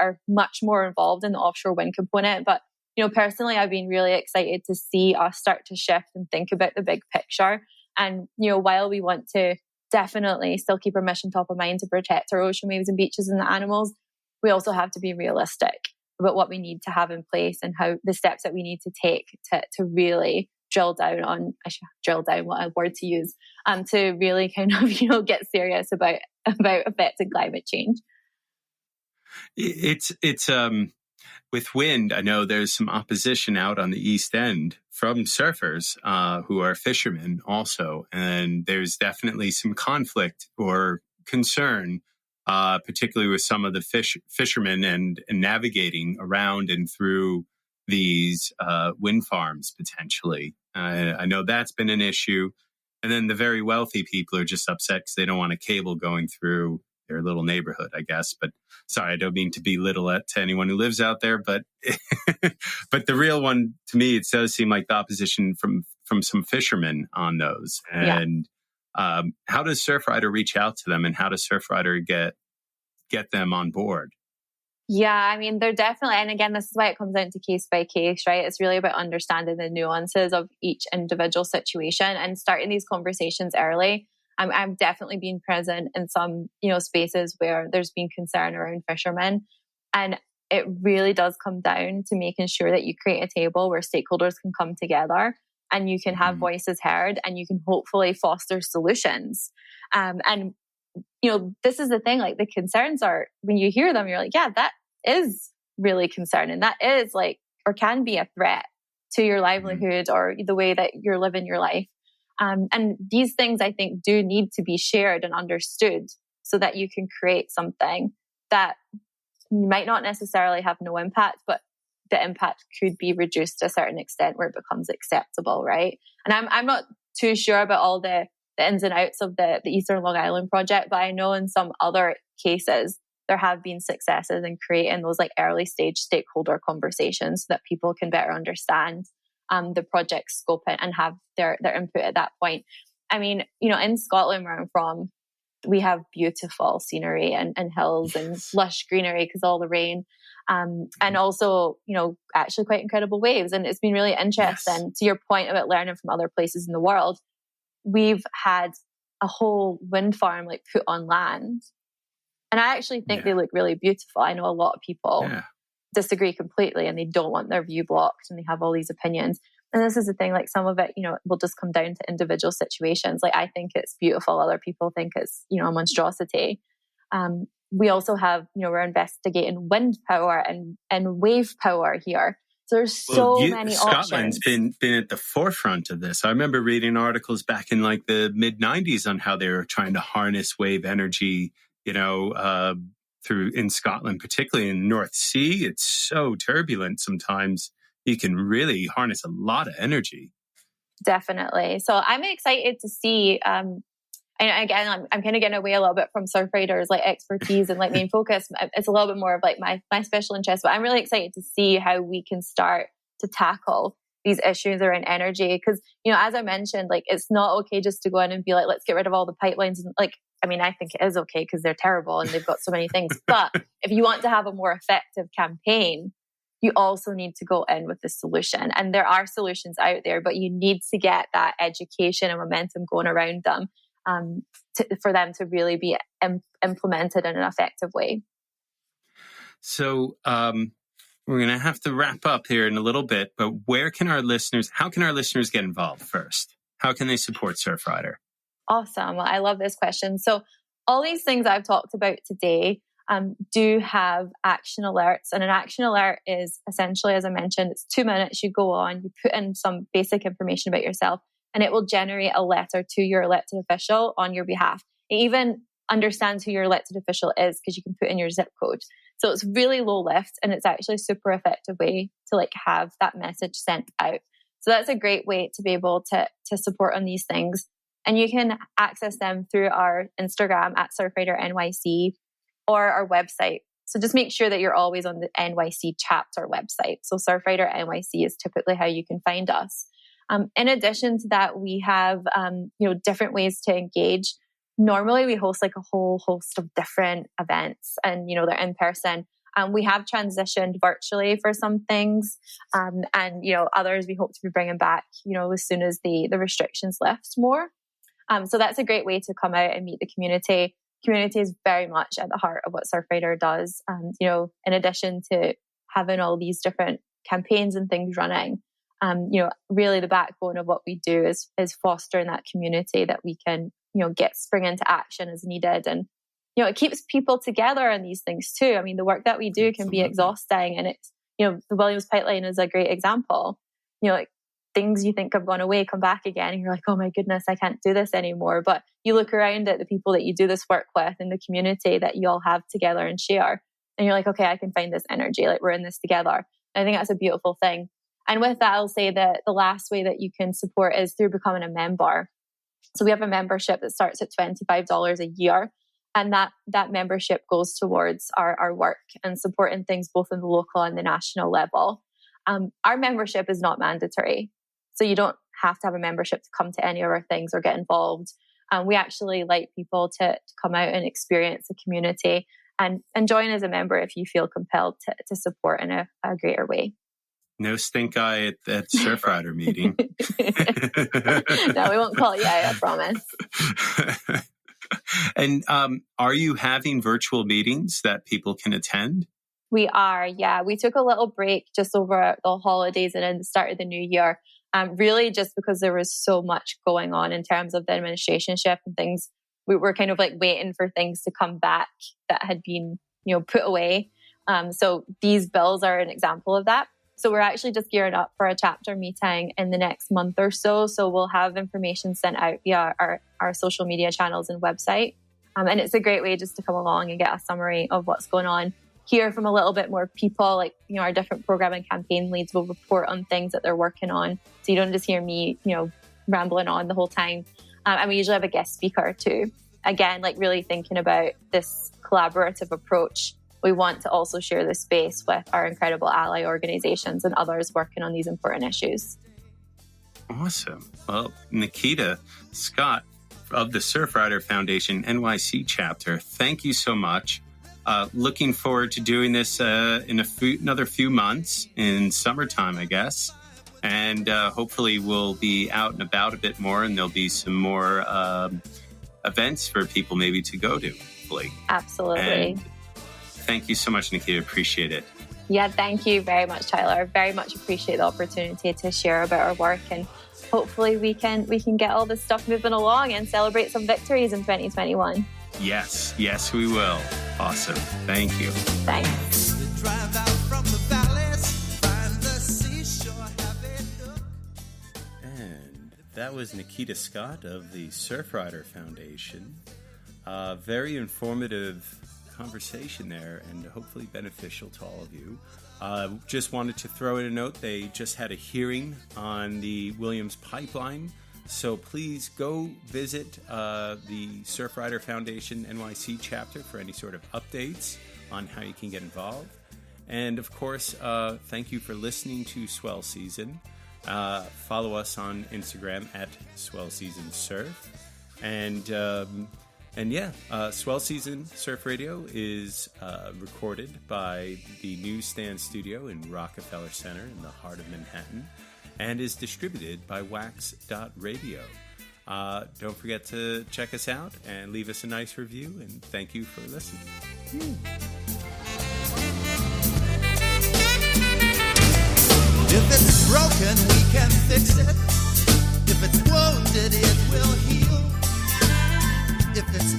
are much more involved in the offshore wind component. But, personally, I've been really excited to see us start to shift and think about the big picture. And, while we want to definitely still keep our mission top of mind to protect our ocean waves and beaches and the animals, we also have to be realistic about what we need to have in place and how the steps that we need to take to really drill down on, I should drill down what a word to use, to really kind of, get serious about affecting climate change. It's with wind, I know there's some opposition out on the East End from surfers who are fishermen also. And there's definitely some conflict or concern, particularly with some of the fishermen and navigating around and through these wind farms potentially. I know that's been an issue. And then the very wealthy people are just upset because they don't want a cable going through their little neighborhood, I guess. But sorry, I don't mean to belittle it to anyone who lives out there. But but the real one, to me, it does seem like the opposition from some fishermen on those. And how does Surfrider reach out to them, and how does Surfrider get them on board? Yeah, I mean, they're definitely, and again, this is why it comes down to case by case, right? It's really about understanding the nuances of each individual situation and starting these conversations early. I've definitely been present in some, spaces where there's been concern around fishermen. And it really does come down to making sure that you create a table where stakeholders can come together and you can have voices heard and you can hopefully foster solutions. And this is the thing, like the concerns are, when you hear them, you're like, yeah, that is really concerning. That is like, or can be a threat to your livelihood or the way that you're living your life. And these things, I think, do need to be shared and understood so that you can create something that might not necessarily have no impact, but the impact could be reduced to a certain extent where it becomes acceptable, right? And I'm not too sure about all the ins and outs of the Eastern Long Island project, but I know in some other cases, there have been successes in creating those like early stage stakeholder conversations so that people can better understand the project scope and have their input at that point. I mean, in Scotland where I'm from, we have beautiful scenery and hills and lush greenery because all the rain. And also, actually quite incredible waves. And it's been really interesting. Yes. To your point about learning from other places in the world, we've had a whole wind farm like put on land. And I actually think they look really beautiful. I know a lot of people disagree completely and they don't want their view blocked and they have all these opinions. And this is the thing, like some of it, will just come down to individual situations. Like I think it's beautiful. Other people think it's, a monstrosity. We also have, we're investigating wind power and wave power here. So there's so many Scotland's options. been at the forefront of this. I remember reading articles back in like the mid 90s on how they were trying to harness wave energy, through in Scotland, particularly in the North Sea. It's so turbulent sometimes. You can really harness a lot of energy. Definitely. So I'm excited to see, and again, I'm kind of getting away a little bit from Surfrider's like expertise and like main focus. It's a little bit more of like my special interest, but I'm really excited to see how we can start to tackle these issues around energy. Because, as I mentioned, like it's not okay just to go in and be like, let's get rid of all the pipelines. And like, I mean, I think it is okay because they're terrible and they've got so many things. But if you want to have a more effective campaign, you also need to go in with the solution. And there are solutions out there, but you need to get that education and momentum going around them for them to really be implemented in an effective way. So we're going to have to wrap up here in a little bit, but how can our listeners get involved first? How can they support Surfrider? Awesome. Well, I love this question. So all these things I've talked about today do have action alerts. And an action alert is essentially, as I mentioned, it's 2 minutes. You go on, you put in some basic information about yourself, and it will generate a letter to your elected official on your behalf. It even understands who your elected official is because you can put in your zip code. So it's really low lift, and it's actually a super effective way to like have that message sent out. So that's a great way to be able to support on these things. And you can access them through our Instagram at Surfrider NYC or our website. So just make sure that you're always on the NYC Chapter website. So Surfrider NYC is typically how you can find us. In addition to that, we have different ways to engage. Normally, we host like a whole host of different events, and they're in person. We have transitioned virtually for some things, and others we hope to be bringing back, as soon as the restrictions lift more. So that's a great way to come out and meet the community. Community is very much at the heart of what Surfrider does. And, in addition to having all these different campaigns and things running, really the backbone of what we do is fostering that community that we can, spring into action as needed. And, it keeps people together in these things too. I mean, the work that we do can be exhausting, and it's, the Williams Pipeline is a great example. Things you think have gone away come back again, and you're like, oh my goodness, I can't do this anymore. But you look around at the people that you do this work with and the community that you all have together and share, and you're like, okay, I can find this energy, like we're in this together. And I think that's a beautiful thing. And with that, I'll say that the last way that you can support is through becoming a member. So we have a membership that starts at $25 a year, and that membership goes towards our work and supporting things both in the local and the national level. Our membership is not mandatory. So you don't have to have a membership to come to any of our things or get involved. We actually like people to come out and experience the community and join as a member if you feel compelled to support in a greater way. No stink eye at that Surfrider meeting. No, we won't call you out, I promise. And are you having virtual meetings that people can attend? We are, yeah. We took a little break just over the holidays and then the start of the new year. Really just because there was so much going on in terms of the administration shift and things. We were kind of like waiting for things to come back that had been, put away. So these bills are an example of that. So we're actually just gearing up for a chapter meeting in the next month or so. So we'll have information sent out via our social media channels and website. And it's a great way just to come along and get a summary of what's going on. Hear from a little bit more people, like, our different program and campaign leads will report on things that they're working on. So you don't just hear me, rambling on the whole time. And we usually have a guest speaker too. Again, like really thinking about this collaborative approach. We want to also share this space with our incredible ally organizations and others working on these important issues. Awesome. Well, Nikita Scott of the Surfrider Foundation NYC Chapter, thank you so much. Looking forward to doing this in another few months in summertime, I guess. And hopefully we'll be out and about a bit more, and there'll be some more events for people maybe to go to, hopefully. Absolutely. And thank you so much, Nikita. Appreciate it. Yeah, thank you very much, Tyler. Very much appreciate the opportunity to share about our work, and hopefully we can get all this stuff moving along and celebrate some victories in 2021. Yes, we will. Awesome. Thank you. Thanks. And that was Nikita Scott of the Surfrider Foundation. Very informative conversation there, and hopefully beneficial to all of you. Just wanted to throw in a note. They just had a hearing on the Williams Pipeline. So please go visit the Surfrider Foundation NYC Chapter for any sort of updates on how you can get involved. And of course, thank you for listening to Swell Season. Follow us on Instagram at Swell Season Surf. And Swell Season Surf Radio is recorded by the NewsStand studio in Rockefeller Center in the heart of Manhattan, and is distributed by WAX.Radio. Don't forget to check us out and leave us a nice review, and thank you for listening. If it's broken, we can fix it. If it's wounded, it will heal. If it's